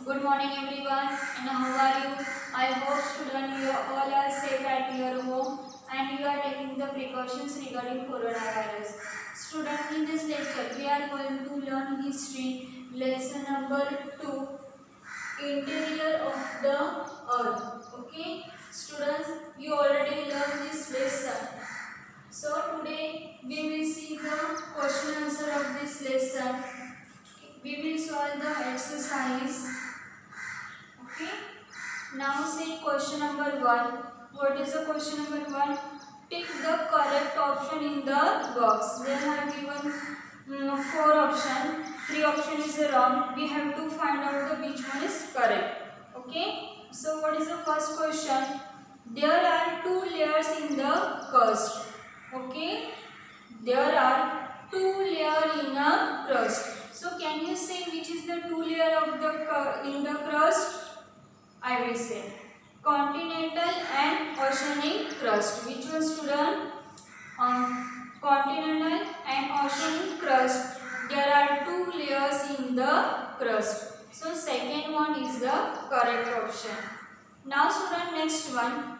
Good morning everyone, and how are you? I hope students you all are safe at your home and you are taking the precautions regarding coronavirus. Students, in this lecture we are going to learn history lesson number 2, interior of the earth. Okay, students, you already learned this lesson. So today we will see the question answer of this lesson. We will solve the exercise. Okay. Now see question number 1. What is the question number 1? Tick the correct option in the box. They have given 4 options. 3 options is wrong. We have to find out the which one is correct. Okay. So what is the first question? There are 2 layers in the crust. Okay. There are 2 layers in a crust. So can you say which is the 2 layer of the in the crust? I will say continental and oceanic crust. Which one, student? Continental and oceanic crust. There are 2 layers in the crust. So second one is the correct option. Now student, next one.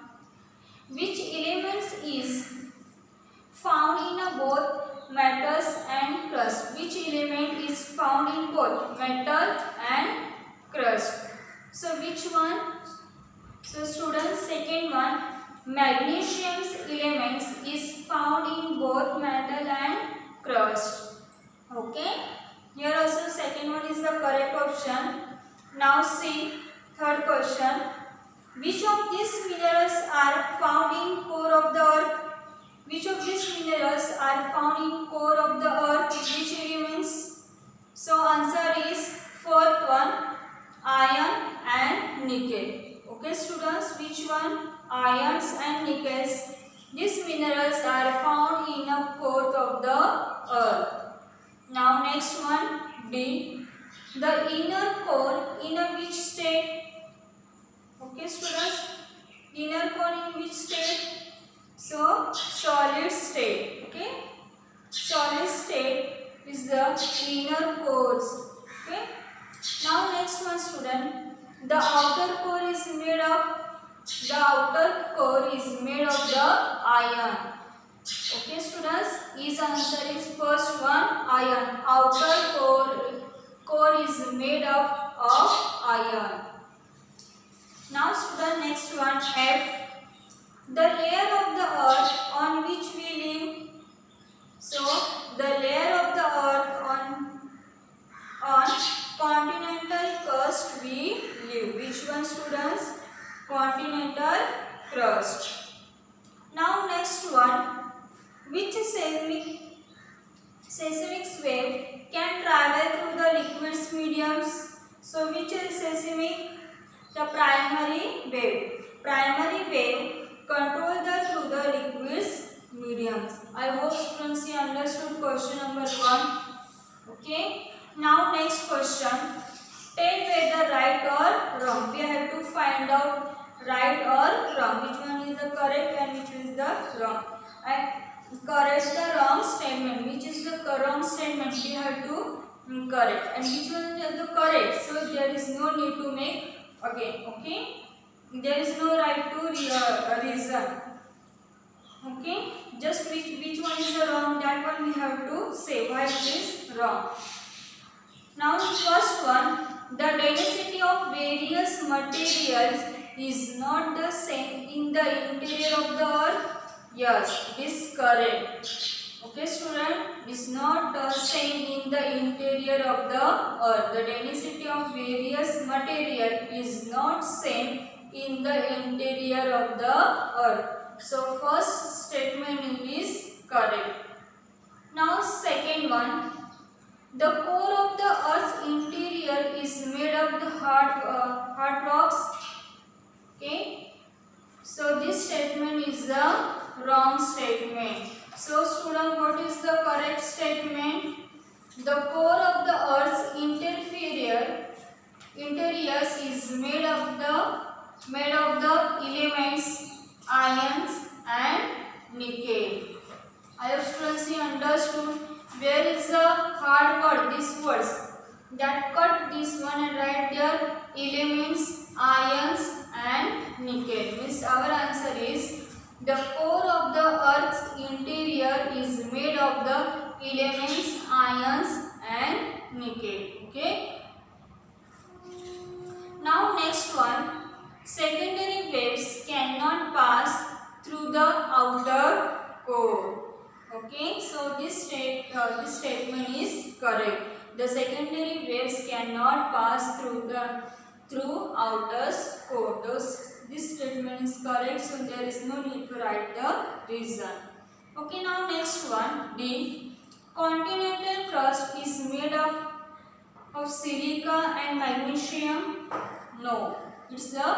Which elements is found in both metals and crust? Which element is found in both metal and crust? So which one? So students, second one, magnesium's elements is found in both metal and crust. Okay. Here also second one is the correct option. Now see third question. Which of these minerals are found in core of the earth? Which of these minerals are found in core of the earth? Which elements? So answer is fourth one, iron and nickel. Okay students, which one? Irons and nickels. These minerals are found in a core of the earth. Now next one, D. The inner core in a which state? Okay students, inner core in which state? So solid state. Okay, solid state is the inner cores. Okay. Now next one, student. The outer core is made of the iron. Okay students, his answer is first one, iron. Outer core is made up of iron. Now student, next one, F. The layer of the earth on which we live. So the layer of the earth on continental crust we live. Which one, students? Continental crust. Now next one. Which seismic wave can travel through the liquids mediums? So which is seismic? The primary wave. Primary wave control through the liquids mediums. I hope students you understood question number 1. Okay. Now next question. Tell whether right or wrong. We have to find out right or wrong. Which one is the correct and which is the wrong. I correct the wrong statement. Which is the wrong statement? We have to correct. And which one is the correct? So there is no need to make again. Okay. There is no right to reason. Okay. Just which one is the wrong? That one we have to say why it is wrong. Now first one, the density of various materials is not the same in the interior of the earth. Yes, it is correct. Okay student, it is not the same in the interior of the earth. The density of various material is not same in the interior of the earth. So first statement is correct. Now second one, the core of the earth's interior is made of the hard rocks. Okay. So this statement is the wrong statement. So student, what is the correct statement? The core of the earth's interior is made of the elements iron and nickel. I have students understood. Where is the hard word? This words. that cut this one and write their elements, ions and nickel. Means our answer is the core of the earth's interior is made of the elements, ions and nickel. Okay. Now next one, secondary waves cannot pass through the outer core. Okay, so this statement is correct. The secondary waves cannot pass through outer core. This statement is correct, so there is no need to write the reason. Okay, now next one, D. Continental crust is made of silica and magnesium. No, it's the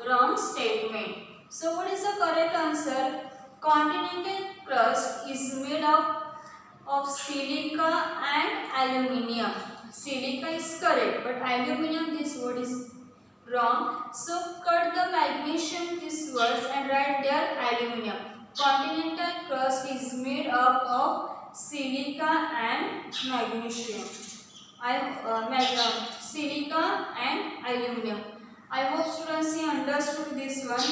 wrong statement. So what is the correct answer? Continental crust is made of silica and aluminium. Silica is correct, but aluminium, this word is wrong. So cut the magnesium this words and write there aluminium. Continental crust is made up of silica and magnesium. Silica and aluminium. I hope students you understood this one.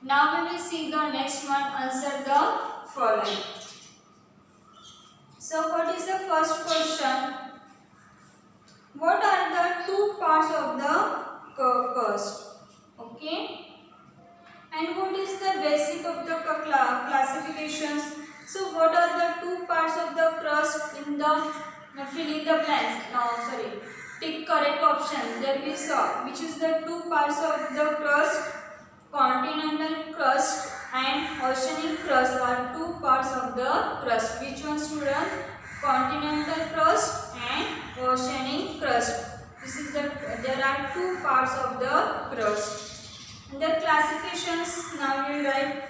Now we will see the next one. Answer the following. So what is the first question? What are the two parts of the crust? Okay. And what is the basic of the classifications? So what are the two parts of the crust in the fill in the blanks? No, sorry. Tick correct option. There we saw which is the two parts of the crust. Continental crust and oceanic crust are two parts of the crust. Which one, student? Continental crust and oceanic crust. There are two parts of the crust. The classifications, now we write.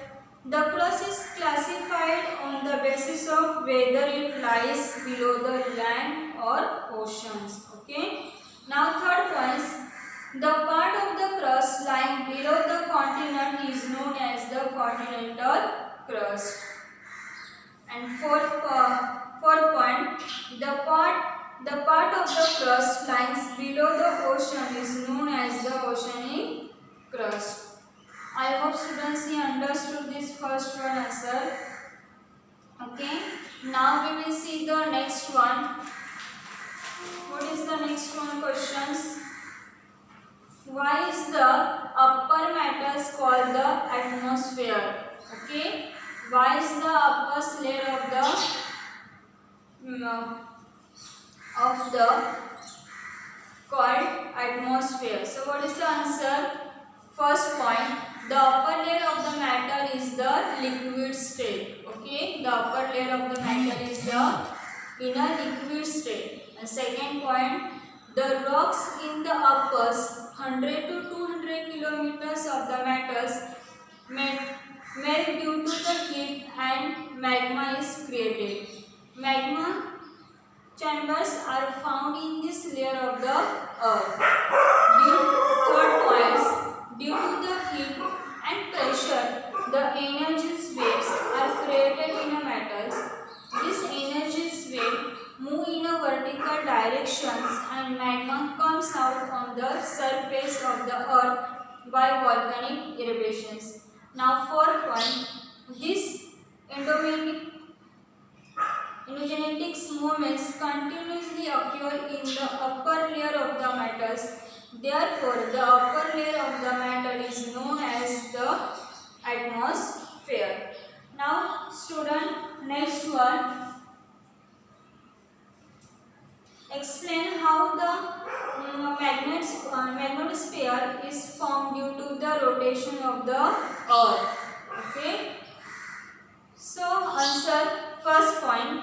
The crust is classified on the basis of whether it lies below the land or oceans. Okay. Now third point, the part of the crust lying below the continent is known as the continental crust. And fourth point, the part of the crust lying below the ocean is known as the oceanic crust. I hope students you understood this first one answer. Okay. Now we will see the next one. What is the next one questions? Why is the upper matters called the atmosphere? Okay. Why is the upper layer of the called atmosphere? So what is the answer? First point, the upper layer of the matter is the liquid state. Okay, the upper layer of the matter is the in a liquid state. And second point, the rocks in the uppers 100 to 200 kilometers of the matters melt due to the heat and magma is created. Magma chambers are found in this layer of the earth. Third point, due to the heat and pressure, the energies waves are created in a metals. These energies waves move in a vertical directions and magma comes out on the surface of the earth by volcanic eruptions. Now fourth point, this endogenetic movements continuously occur in the upper layer of the metals. Therefore, the upper layer of the metal is known as the atmosphere. Now, student, next one. Explain how the magnetosphere is formed due to the rotation of the earth. Okay. So, answer first point.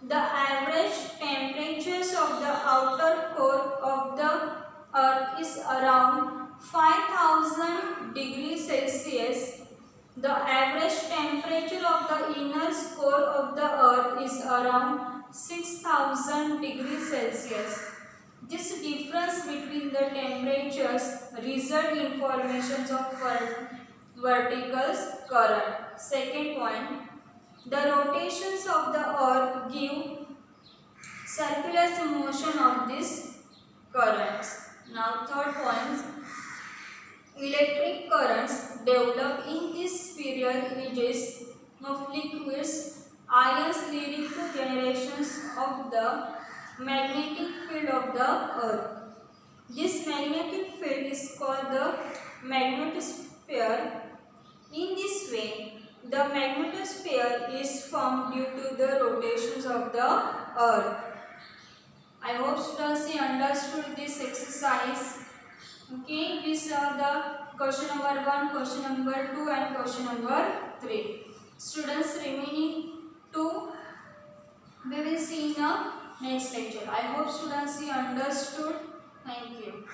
The average temperatures of the outer core of the Earth is around 5000 degrees Celsius. The average temperature of the inner core of the Earth is around 6000 degrees Celsius. This difference between the temperatures result in formations of vertical current. Second point, the rotations of the Earth give circular motion of this currents. Now third point, electric currents develop in this spiral ridges of liquids ions leading to generations of the magnetic field of the earth. This magnetic field is called the magnetosphere. In this way, the magnetosphere is formed due to the rotations of the earth. I hope students you understood this exercise. Okay, these are the question number 1, question number 2 and question number 3. Students remaining 2 we will see in the next lecture. I hope students you understood. Thank you.